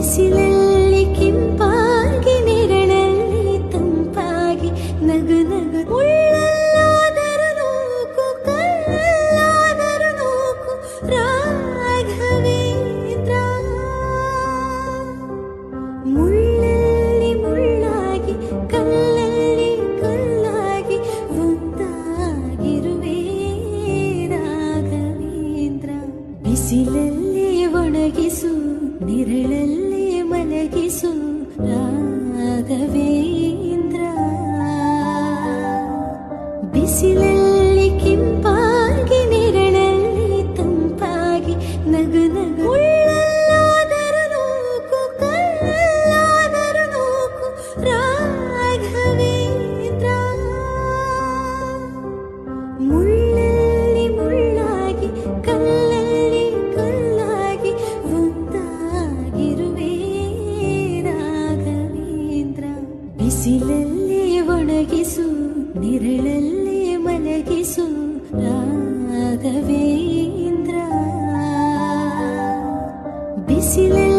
ಬಿಸಿಲಲ್ಲಿ ಕೆಂಪಾಗಿ ನೆರಳಲ್ಲಿ ತಂಪಾಗಿ ನಗು ನಗು ಮುಳ್ಳಲ್ಲಾದರೂ ನೂಕು ಕಲ್ಲಾದರೂ ನೂಕು ರಾಘವೇಂದ್ರ ಮುಳ್ಳಲ್ಲಿ ಮುಳ್ಳಾಗಿ ಕಲ್ಲಲ್ಲಿ ಕಲ್ಲಾಗಿ ಒಂದಾಗಿರುವೆ ರಾಘವೇಂದ್ರ ಬಿಸಿಲಲ್ಲಿ ಒಣಗಿಸು ನೆರಳಲ್ಲಿ ಮಲಗಿಸು ರಾಘವೇಂದ್ರ ಬಿಸಿಲಲ್ಲಿ ಕೆಂಪಾಗಿ ನೆರಳಲ್ಲಿ ತಂಪಾಗಿ ನಗು ನಗು ಮುಳ್ಳಲ್ಲಾದರೂ ನೂಕು ಕಲ್ಲಾದರೂ ನೂಕು ರಾಘವೇಂದ್ರ ಮುಳ್ಳಲ್ಲಿ ಮುಳ್ಳಾಗಿ ಕಲ್ಲಲ್ಲಿ ಕಲ್ಲಾಗಿ ಒಂದಾಗಿರುವೆ ರಾಘವೇಂದ್ರ ಬಿಸಿಲಲ್ಲಿ ಒಣಗಿಸು ನೆರಳಲ್ಲಿ ಮಲಗಿಸು ರಾಘವೇಂದ್ರ ಬಿಸಿಲಲ್ಲಿ